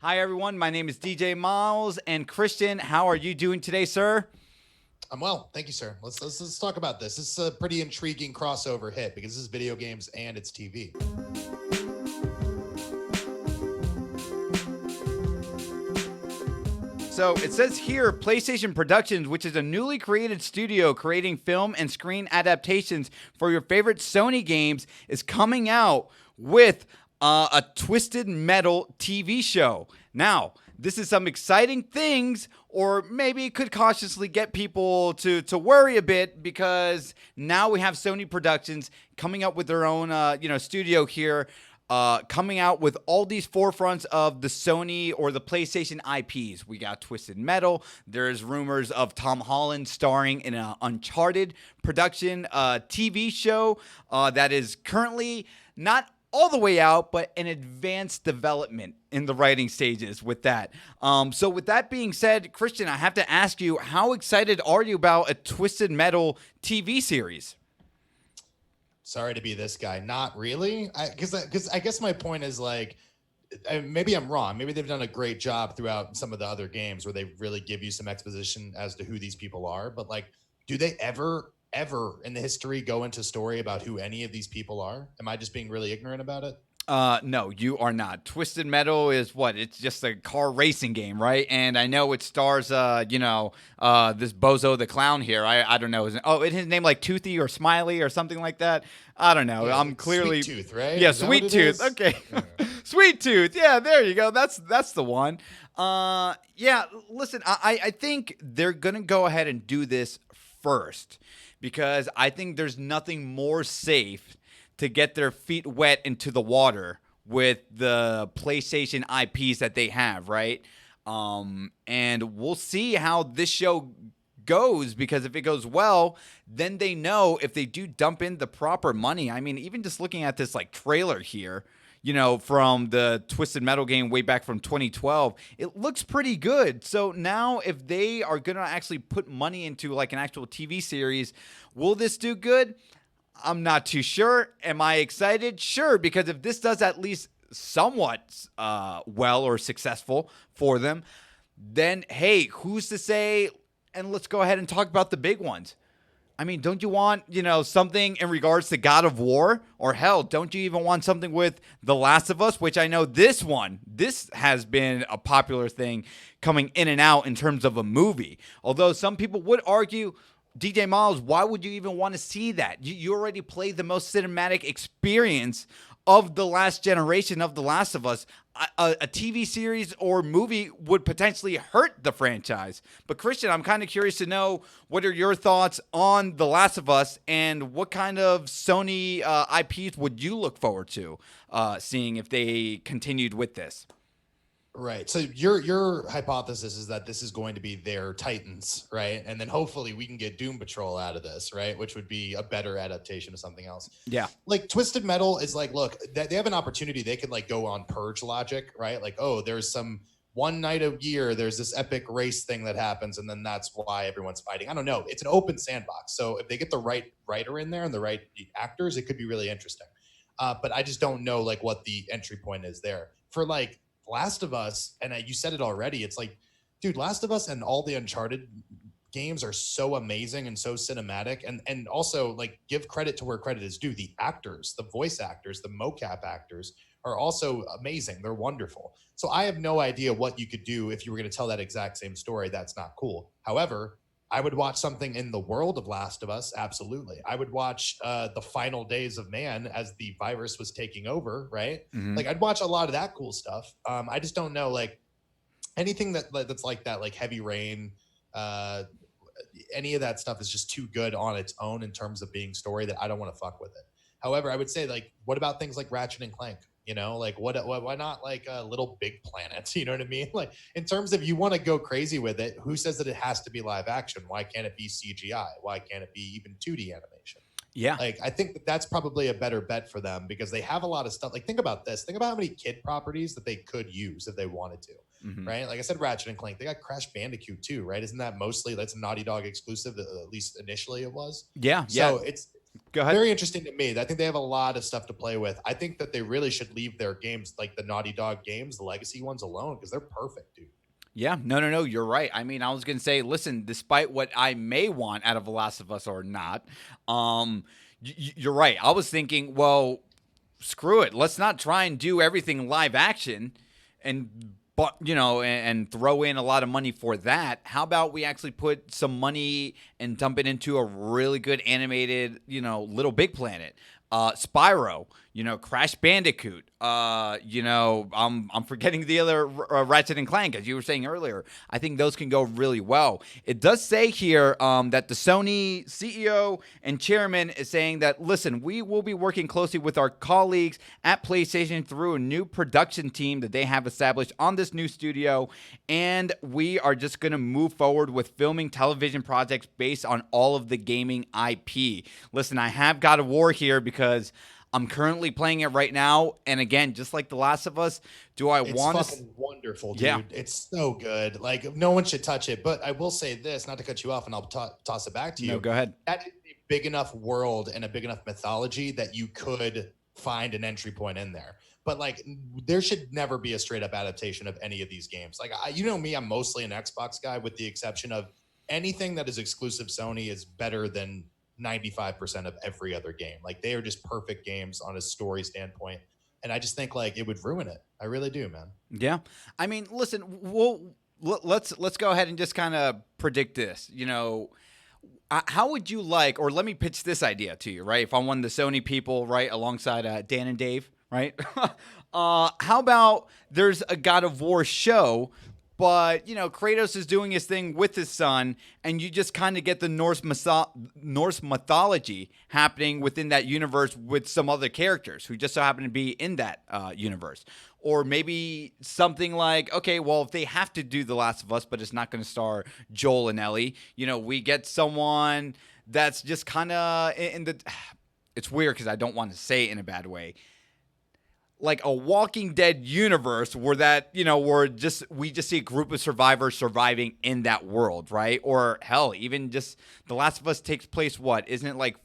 Hi, everyone. My name is DJ Miles. And Christian, how are you doing today, sir? I'm well, thank you, sir. Let's talk about this. This is a pretty intriguing crossover hit because this is video games and it's TV. So it says here PlayStation Productions, which is a newly created studio creating film and screen adaptations for your favorite Sony games, is coming out with a Twisted Metal TV show. Now, this is some exciting things, or maybe it could cautiously get people to worry a bit because now we have Sony Productions coming up with their own studio here, coming out with all these forefronts of the Sony or the PlayStation IPs. We got Twisted Metal. There's rumors of Tom Holland starring in an Uncharted production TV show that is currently not all the way out, but an advanced development in the writing stages with that. So with that being said, Christian, I have to ask you, how excited are you about a Twisted Metal TV series? Sorry to be this guy. Not really. Because I guess my point is like, maybe I'm wrong. Maybe they've done a great job throughout some of the other games where they really give you some exposition as to who these people are. But like, do they ever in the history go into story about who any of these people are? Am I just being really ignorant about it? No, you are not. Twisted Metal is what? It's just a car racing game, right? And I know it stars, this Bozo the Clown here. I don't know. Is his name like Toothy or Smiley or something like that? I don't know. Yeah, I'm clearly Sweet Tooth, right? Yeah, Is that what Sweet it Tooth. is? Okay, Yeah. Sweet Tooth. Yeah, there you go. That's the one. Yeah. Listen, I think they're gonna go ahead and do this first because I think there's nothing more safe to get their feet wet into the water with the PlayStation IPs that they have, right? And we'll see how this show goes because if it goes well, then they know if they do dump in the proper money. I mean, even just looking at this like trailer here, from the Twisted Metal game way back from 2012, it looks pretty good. So now if they are going to actually put money into like an actual TV series, will this do good? I'm not too sure. Am I excited? Sure, because if this does at least somewhat well or successful for them, then hey, who's to say? And let's go ahead and talk about the big ones. I mean, don't you want, something in regards to God of War? Or hell, don't you even want something with The Last of Us, which I know this has been a popular thing coming in and out in terms of a movie. Although some people would argue, DJ Miles, why would you even want to see that? You already played the most cinematic experience of the last generation of The Last of Us. A TV series or movie would potentially hurt the franchise. But Christian, I'm kind of curious to know what are your thoughts on The Last of Us and what kind of Sony IPs would you look forward to seeing if they continued with this? Right. So your hypothesis is that this is going to be their Titans, right? And then hopefully we can get Doom Patrol out of this, right? Which would be a better adaptation of something else. Yeah. Like Twisted Metal is like, look, they have an opportunity. They could like go on purge logic, right? Like, oh, there's some one night a year, there's this epic race thing that happens, and then that's why everyone's fighting. I don't know. It's an open sandbox. So if they get the right writer in there and the right actors, it could be really interesting. But I just don't know like what the entry point is there for like Last of Us, and you said it already. It's like, dude, Last of Us and all the Uncharted games are so amazing and so cinematic, and also like give credit to where credit is due. The actors, the voice actors, the mocap actors are also amazing. They're wonderful. So I have no idea what you could do if you were going to tell that exact same story. That's not cool. However, I would watch something in the world of Last of Us. Absolutely. I would watch the final days of man as the virus was taking over, right? Mm-hmm. Like I'd watch a lot of that cool stuff. I just don't know, like anything that's like that, like Heavy Rain, uh, any of that stuff is just too good on its own in terms of being story that I don't want to fuck with it. However, I would say like, what about things like Ratchet and Clank? Like what? Why not like a Little Big Planet? You know what I mean? Like in terms of you want to go crazy with it, who says that it has to be live action? Why can't it be CGI? Why can't it be even 2D animation? Yeah. Like I think that's probably a better bet for them because they have a lot of stuff. Like think about this. Think about how many kid properties that they could use if they wanted to. Mm-hmm. Right? Like I said, Ratchet and Clank. They got Crash Bandicoot too, right? Isn't that mostly that's a Naughty Dog exclusive? At least initially it was. Yeah. So Yeah. it's Go ahead. very interesting to me. I think they have a lot of stuff to play with. I think that they really should leave their games, like the Naughty Dog games, the legacy ones, alone because they're perfect, dude. Yeah, no, you're right. I mean, I was gonna say, listen, despite what I may want out of The Last of Us or not, um, you're right. I was thinking, well, screw it. Let's not try and do everything live action, and but and throw in a lot of money for that. How about we actually put some money and dump it into a really good animated, Little Big Planet, Spyro, Crash Bandicoot. I'm forgetting the other Ratchet and Clank, as you were saying earlier. I think those can go really well. It does say here that the Sony CEO and chairman is saying that, listen, we will be working closely with our colleagues at PlayStation through a new production team that they have established on this new studio, and we are just going to move forward with filming television projects based on all of the gaming IP. Listen, I have God of War here because I'm currently playing it right now, and again, just like The Last of Us, do I It's want to? fucking wonderful, dude. Yeah. It's so good. Like no one should touch it. But I will say this, not to cut you off, and I'll toss it back to you. No, go ahead. That is a big enough world and a big enough mythology that you could find an entry point in there. But like, there should never be a straight up adaptation of any of these games. Like, you know me, I'm mostly an Xbox guy, with the exception of anything that is exclusive Sony is better than 95% of every other game. Like, they are just perfect games on a story standpoint. And I just think like it would ruin it. I really do, man. Yeah, I mean, listen, let's go ahead and just kind of predict this. How would you like, or let me pitch this idea to you, right? If I'm one of the Sony people, right, alongside Dan and Dave, right? How about there's a God of War show, but Kratos is doing his thing with his son, and you just kind of get the Norse mythology happening within that universe with some other characters who just so happen to be in that universe. Or maybe something like, okay, well, if they have to do The Last of Us, but it's not going to star Joel and Ellie, we get someone that's just kind of in the. It's weird because I don't want to say it in a bad way. Like a Walking Dead universe where that, we just see a group of survivors surviving in that world, right? Or hell, even just The Last of Us takes place, isn't it like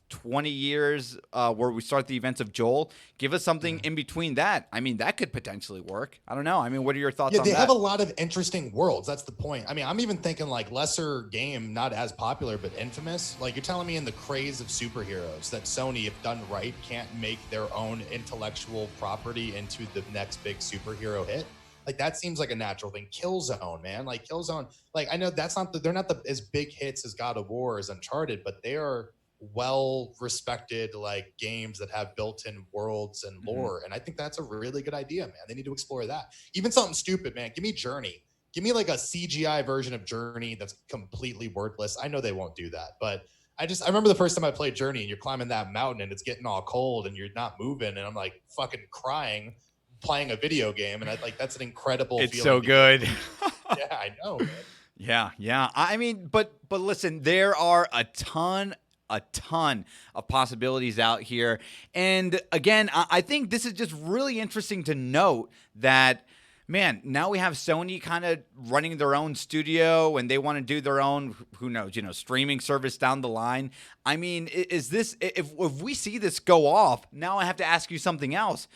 20 years where we start the events of Joel? Give us something in between that. I mean, that could potentially work. I don't know. I mean, what are your thoughts on that? Yeah, they have a lot of interesting worlds. That's the point. I mean, I'm even thinking like lesser game, not as popular, but Infamous. Like, you're telling me in the craze of superheroes that Sony, if done right, can't make their own intellectual property into the next big superhero hit? Like, that seems like a natural thing. Killzone, man. Like, Killzone, like, I know that's not they're not as big hits as God of War, as Uncharted, but they are well respected like games that have built-in worlds and lore. And I think that's a really good idea, man. They need to explore that. Even something stupid, man. Give me Journey. Give me like a CGI version of Journey that's completely wordless. I know they won't do that, but I remember the first time I played Journey and you're climbing that mountain and it's getting all cold and you're not moving, and I'm like fucking crying playing a video game, and that's an incredible it's feeling. So good. Yeah, I know, man. Yeah. I mean, but listen, there are a ton of possibilities out here. And again, I think this is just really interesting to note that, man, now we have Sony kind of running their own studio and they want to do their own, who knows, streaming service down the line. I mean, is this, if we see this go off, now I have to ask you something else.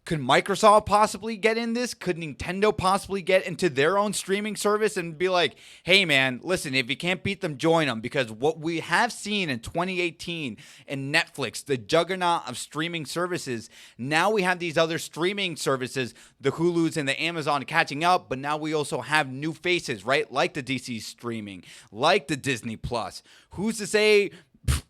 Could Microsoft possibly get in this? Could Nintendo possibly get into their own streaming service and be like, hey, man, listen, if you can't beat them, join them? Because what we have seen in 2018 in Netflix, the juggernaut of streaming services, now we have these other streaming services, the Hulus and the Amazon catching up, but now we also have new faces, right? Like the DC streaming, like the Disney Plus. Who's to say,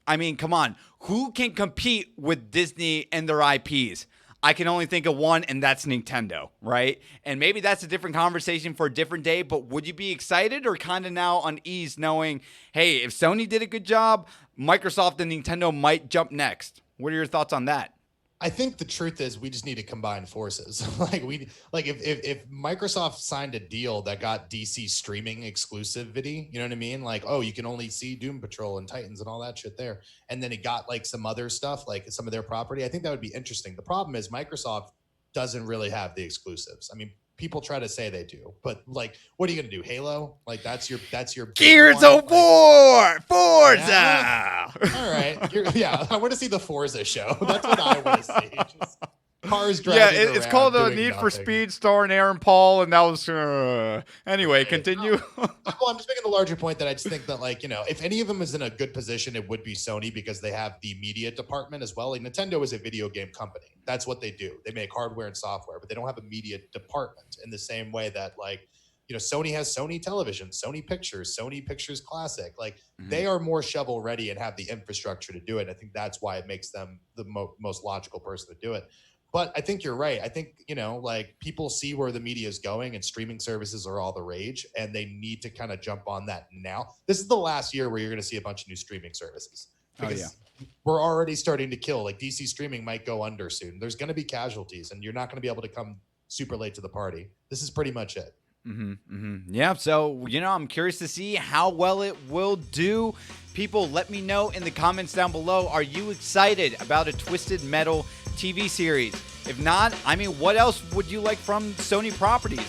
I mean, come on, who can compete with Disney and their IPs? I can only think of one, and that's Nintendo, right? And maybe that's a different conversation for a different day, but would you be excited or kind of now uneased knowing, hey, if Sony did a good job, Microsoft and Nintendo might jump next? What are your thoughts on that? I think the truth is we just need to combine forces. If Microsoft signed a deal that got DC streaming exclusivity, you know what I mean? Like, oh, you can only see Doom Patrol and Titans and all that shit there. And then it got like some other stuff, like some of their property. I think that would be interesting. The problem is Microsoft doesn't really have the exclusives. I mean, people try to say they do, but like, what are you gonna do? Halo? Like that's your big Gears one? of War, Forza. Yeah? All right, yeah, I want to see the Forza show. That's what I want to see. Just cars driving Yeah, it's around called doing Need for nothing. Speed, starring Aaron Paul, and that was anyway. Right. Continue. Well, I'm just making the larger point that I just think that, like, you know, if any of them is in a good position, it would be Sony, because they have the media department as well. Like, Nintendo is a video game company. That's what they do. They make hardware and software, but they don't have a media department in the same way that, like, you know, Sony has Sony Television, Sony Pictures Classic. Like, they are more shovel ready and have the infrastructure to do it. I think that's why it makes them the most logical person to do it. But I think you're right. I think, you know, like, people see where the media is going, and streaming services are all the rage, and they need to kind of jump on that now. This is the last year where you're going to see a bunch of new streaming services, because we're already starting to kill. Like, DC streaming might go under soon. There's going to be casualties, and you're not going to be able to come super late to the party. This is pretty much it. Yeah, so, you know, I'm curious to see how well it will do. People, let me know in the comments down below. Are you excited about a Twisted Metal TV series? If not, I mean, what else would you like from Sony properties?